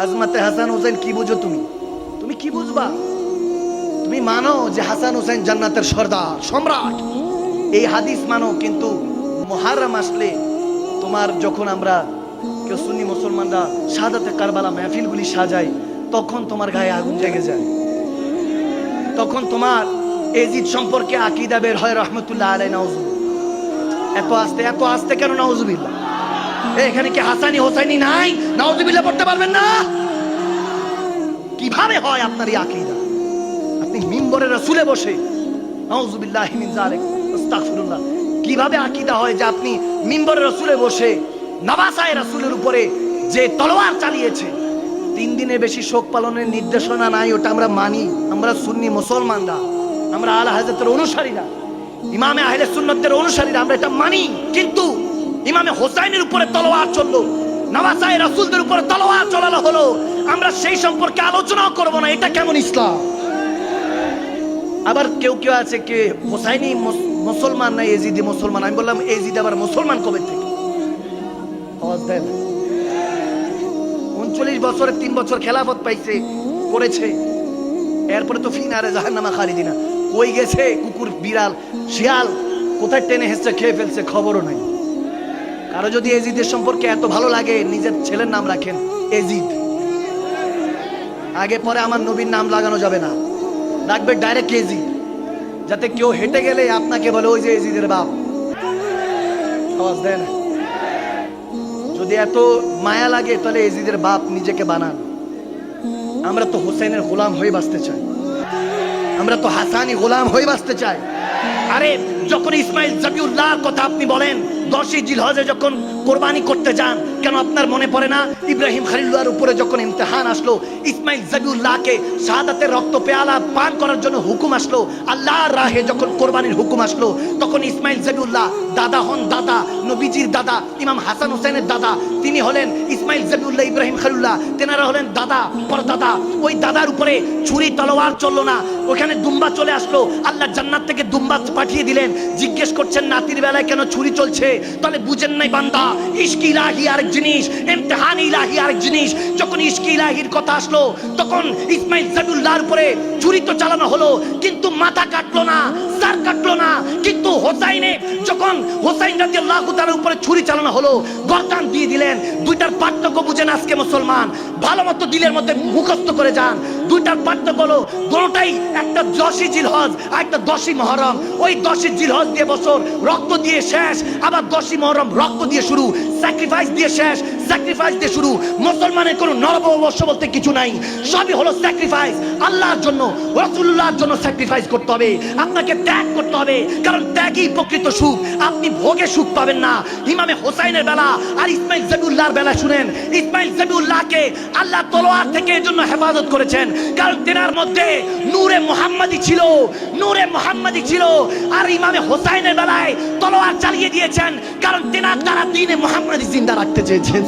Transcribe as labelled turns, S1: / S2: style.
S1: আজমাতে হাসান হোসেন কি বুঝো তুমি? তুমি কি বুঝবা? তুমি মানো যে হাসান হোসেন জান্নাতের সর্দার সম্রাট, এই হাদিস মানো, কিন্তু মুহররম আসলে তোমার যখন আমরা কেউ সুন্নি মুসলমানরা শাহাদাতে কারবালা মাহফিলগুলি সাজাই, তখন তোমার গায়ে আগুন জেগে যায়। তখন তোমার এজিদ সম্পর্কে আকীদা বের হয় রহমতুল্লাহ আলাইহি নাউজুবিল্লাহ। এত আস্তে কেন নাউজুবিল্লাহ? এখানে কি হাসানি হোসাইনি নাই? নাউজুবিল্লাহ পড়তে পারবেন না? কিভাবে হয় আপনার এই আকীদা? আপনি মিম্বরে রাসূলে বসে নাউজুবিল্লাহি মিন যালিক আস্তাগফিরুল্লাহ, কিভাবে আকীদা হয় যে আপনি মিম্বরে রাসূলে বসে নওয়াসায়ে রাসূলের উপরে যে তলোয়ার চালিয়েছে, 3 দিনের বেশি শোক পালনের নির্দেশনা নাই, ওটা আমরা মানি। আমরা সুন্নি মুসলমানরা, আমরা আলা হযরতের অনুসারীরা, ইমামে আহলে সুন্নাতের অনুসারীরা, আমরা এটা মানি। কিন্তু ইমামে হোসাইনের উপরে তলোয়ার চললো, নওয়াসায়ে রাসূলদের উপরে তলোয়ার চলানো হলো, আমরা সেই সম্পর্কে আলোচনা করব না। এটা কেমন ইসলাম? আবার কেউ কেউ আছে কে হোসাইনি মুসলমান না এজিদি মুসলমান। আমি বললাম এজিদ আবার মুসলমান কবে থেকে? আওয়াজ দেন। 39 বছরে 3 বছর খেলাফত পাইছে, করেছে, এরপরে তো ফিনারে জাহান্নামা খালিদিনা। কই গেছে কুকুর বিড়াল শিয়াল, কোথায় টেনে হেসে খেয়ে ফেলছে, খবরও নাই। কারো যদি এজিদের সম্পর্কে এত ভালো লাগে, নিজের ছেলের নাম রাখেন এজিদ। আগে পরে আমার নবীর নাম লাগানো যাবে না, রাখবে ডাইরেক্ট এজিদ, যাতে কেউ হেঁটে গেলে আপনাকে বলে ওই যে এজিদের বাপ। আওয়াজ দেন। যদি এত মায়া লাগে তাহলে এজিদের বাপ নিজেকে বানান। আমরা তো হোসেনের গোলাম হয়ে বাঁচতে চাই, আমরা তো হাসানি গোলাম হয়ে বাঁচতে চাই। আরে যখন ইসমাইল জাবিউল্লাহর কথা আপনি বলেন, 10ই জিলহজে যখন কোরবানি করতে যান, কেন আপনার মনে পড়ে না ইব্রাহিম খলিলুল্লাহর উপরে যখন ইমতিহান আসলো, ইসমাইল জাবিউল্লাহকে শাহাদাতের রক্ত পেয়ালা পান করার জন্য হুকুম আসলো, আল্লাহর রাহে যখন কোরবানির হুকুম আসলো, তখন ইসমাইল জাবিউল্লাহ দাদা হন, দাদা নবীজির দাদা, ইমাম হাসান হোসেনের দাদা, তিনি হলেন ইসমাইল জাবিউল্লাহ ইব্রাহিম খলিলুল্লাহ, তেনারা হলেন দাদা পরদাদা। ওই দাদার উপরে ছুরি তলোয়ার চললো না, ওখানে দুম্বা চলে আসলো, আল্লাহ জান্নাত থেকে দুম্বা পাঠিয়ে দিলেন। জিজ্ঞেস করছেন নাতির বেলায় কেন ছুরি চলছে? তাহলে বুঝেন নাই বান্দা, ইশক ইলাহি আরেক জিনিস, ইমতিহান ইলাহি আরেক জিনিস। যখন ইশক ইলাহির কথা আসলো, তখন ইসমাইল জাবিউল্লাহর উপরে ছুরি তো চালানো হলো, কিন্তু মাথা কাটলো না, সার কাটলো না। কিন্তু হোসাইনে যখন হোসাইন রাদিয়াল্লাহু তাআলার উপরে ছুরি চালানো হলো, গর্দান দিয়ে দিলেন। দুইটার পার্থক্য বুঝেন আজকে মুসলমান, ভালো মতো দিলের মধ্যে মুখস্থ করে যান। দুইটার পার্থক্য হলো, দুটোটাই একটা 10ই জিলহজ আর একটা 10ই মুহররম। ওই 10ই জিলহজ দিয়ে বছর রক্ত দিয়ে শেষ, আবার 10ই মুহররম রক্ত দিয়ে শুরু, স্যাক্রিফাইস দিয়ে শেষ, স্যাক্রিফাইস দিয়ে শুরু। মুসলমানের কোনো নববর্ষ বলতে কিছু নাই, সবই হলো স্যাক্রিফাইস। আল্লাহর জন্য, রাসূলুল্লাহর জন্য স্যাক্রিফাইস করতে হবে, আপনাকে ত্যাগ করতে হবে, কারণ ত্যাগই প্রকৃত সুখ। আপনি ভোগে সুখ পাবেন না। ইমামে হোসাইনের বেলা আর ইসমাইল জাবিউল্লাহর বেলা শুনেন, ইসমাইল জাবিউল্লাহকে আল্লাহ তলোয়ার থেকে এর জন্য হেফাজত করেছেন, কারণ তেনার মধ্যে নূরে মুহাম্মাদি ছিল, নূরে মুহাম্মাদি ছিল। আর ইমামে হোসাইনের বেলায় তলোয়ার চালিয়ে দিয়েছেন, কারণ তেনার দ্বারা দ্বীনে মুহাম্মাদি জিন্দা রাখতে চেয়েছেন।